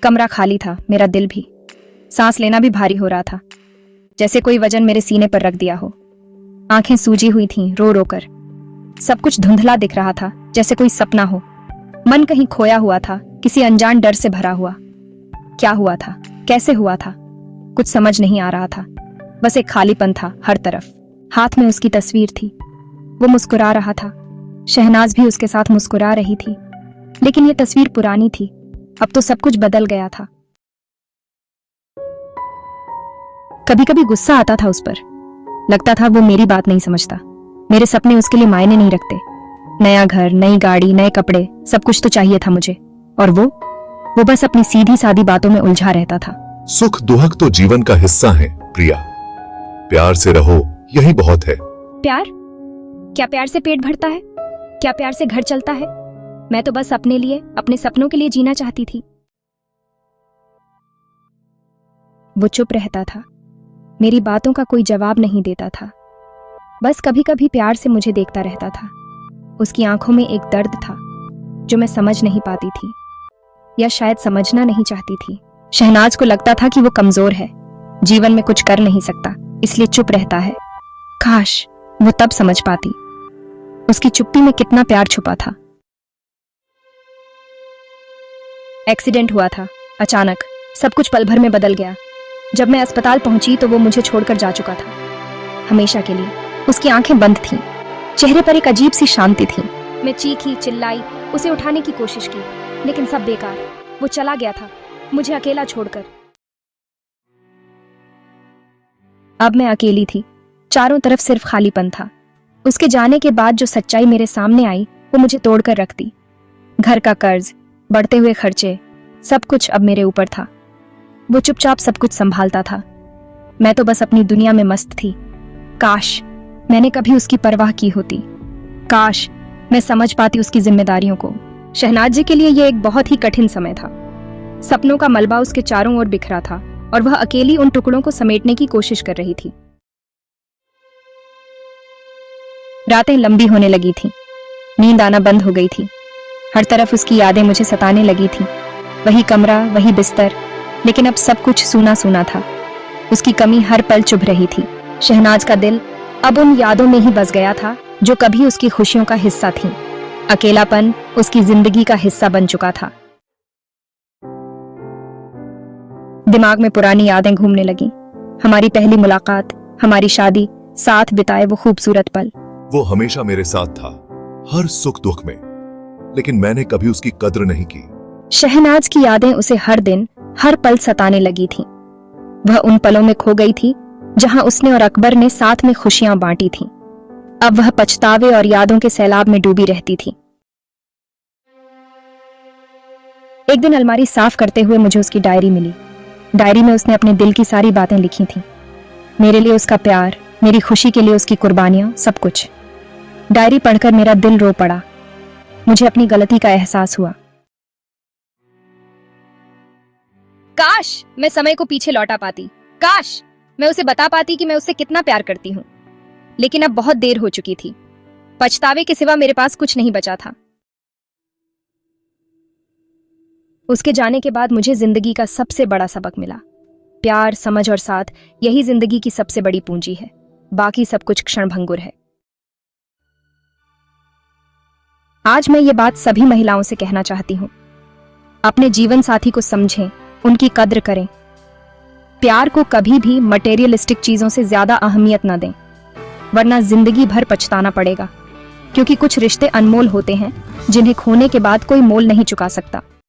कमरा खाली था, मेरा दिल भी। सांस लेना भी भारी हो रहा था, जैसे कोई वजन मेरे सीने पर रख दिया हो। आंखें सूजी हुई थीं, रो रो कर। सब कुछ धुंधला दिख रहा था, जैसे कोई सपना हो। मन कहीं खोया हुआ था, किसी अनजान डर से भरा हुआ। क्या हुआ था, कैसे हुआ था, कुछ समझ नहीं आ रहा था। बस एक खालीपन था हर तरफ। हाथ में उसकी तस्वीर थी, वो मुस्कुरा रहा था। शहनाज भी उसके साथ मुस्कुरा रही थी, लेकिन ये तस्वीर पुरानी थी। अब तो सब कुछ बदल गया था। कभी कभी गुस्सा आता था उस पर। लगता था वो मेरी बात नहीं समझता। मेरे सपने उसके लिए मायने नहीं रखते। नया घर, नई गाड़ी, नए कपड़े, सब कुछ तो चाहिए था मुझे, और वो बस अपनी सीधी सादी बातों में उलझा रहता था। सुख दुख तो जीवन का हिस्सा है प्रिया, प्यार से रहो, यही बहुत है। प्यार? क्या प्यार से पेट भरता है? क्या प्यार से घर चलता है? मैं तो बस अपने लिए, अपने सपनों के लिए जीना चाहती थी। वो चुप रहता था, मेरी बातों का कोई जवाब नहीं देता था। बस कभी कभी प्यार से मुझे देखता रहता था। उसकी आंखों में एक दर्द था जो मैं समझ नहीं पाती थी, या शायद समझना नहीं चाहती थी। शहनाज को लगता था कि वो कमजोर है, जीवन में कुछ कर नहीं सकता, इसलिए चुप रहता है। काश वो तब समझ पाती, उसकी चुप्पी में कितना प्यार छुपा था। एक्सीडेंट हुआ था अचानक, सब कुछ पल भर में बदल गया। जब मैं अस्पताल पहुंची तो वो मुझे छोड़कर जा चुका था, हमेशा के लिए। उसकी आंखें बंद थीं, चेहरे पर एक अजीब सी शांति थी। मैं चीखी, चिल्लाई, उसे उठाने की कोशिश की, लेकिन सब बेकार। वो चला गया था, मुझे अकेला छोड़कर। अब मैं अकेली थी, चारों तरफ सिर्फ खालीपन था। उसके जाने के बाद जो सच्चाई मेरे सामने आई वो मुझे तोड़कर रख दी। घर का कर्ज, बढ़ते हुए खर्चे, सब कुछ अब मेरे ऊपर था। वो चुपचाप सब कुछ संभालता था, मैं तो बस अपनी दुनिया में मस्त थी। काश मैंने कभी उसकी परवाह की होती, काश मैं समझ पाती उसकी जिम्मेदारियों को। शहनाज जी के लिए यह एक बहुत ही कठिन समय था। सपनों का मलबा उसके चारों ओर बिखरा था और वह अकेली उन टुकड़ों को समेटने की कोशिश कर रही थी। रातें लंबी होने लगी थीं, नींद आना बंद हो गई थी। हर तरफ उसकी यादें मुझे सताने लगी थीं। वही कमरा, वही बिस्तर, लेकिन अब सब कुछ सूना सूना था। उसकी कमी हर पल चुभ रही थी। शहनाज का दिल अब उन यादों में ही बस गया था जो कभी उसकी खुशियों का हिस्सा थीं। अकेलापन उसकी जिंदगी का हिस्सा बन चुका था। दिमाग में पुरानी यादें घूमने लगी। हमारी पहली मुलाकात, हमारी शादी, साथ बिताए वो खूबसूरत पल। वो हमेशा मेरे साथ था, हर सुख दुख में, लेकिन मैंने कभी उसकी कद्र नहीं की। शहनाज की यादें उसे हर दिन, हर पल सताने लगी थीं। वह उन पलों में खो गई थी जहां उसने और अकबर ने साथ में खुशियां बांटी थीं। अब वह पछतावे और यादों के सैलाब में डूबी रहती थी। एक दिन अलमारी साफ करते हुए मुझे उसकी डायरी मिली। डायरी में उसने अपने दिल की सारी बातें लिखी थीं। मेरे लिए उसका प्यार, मेरी खुशी के लिए उसकी कुर्बानियां, सब कुछ। डायरी पढ़कर मेरा दिल रो पड़ा। मुझे अपनी गलती का एहसास हुआ। काश मैं समय को पीछे लौटा पाती, काश मैं उसे बता पाती कि मैं उससे कितना प्यार करती हूँ। लेकिन अब बहुत देर हो चुकी थी। पछतावे के सिवा मेरे पास कुछ नहीं बचा था। उसके जाने के बाद मुझे जिंदगी का सबसे बड़ा सबक मिला। प्यार, समझ और साथ, यही जिंदगी की सबसे बड़ी पूंजी है। बाकी सब कुछ क्षणभंगुर है। आज मैं ये बात सभी महिलाओं से कहना चाहती हूँ, अपने जीवन साथी को समझें, उनकी कद्र करें। प्यार को कभी भी मटेरियलिस्टिक चीजों से ज्यादा अहमियत न दें, वरना जिंदगी भर पछताना पड़ेगा। क्योंकि कुछ रिश्ते अनमोल होते हैं जिन्हें खोने के बाद कोई मोल नहीं चुका सकता।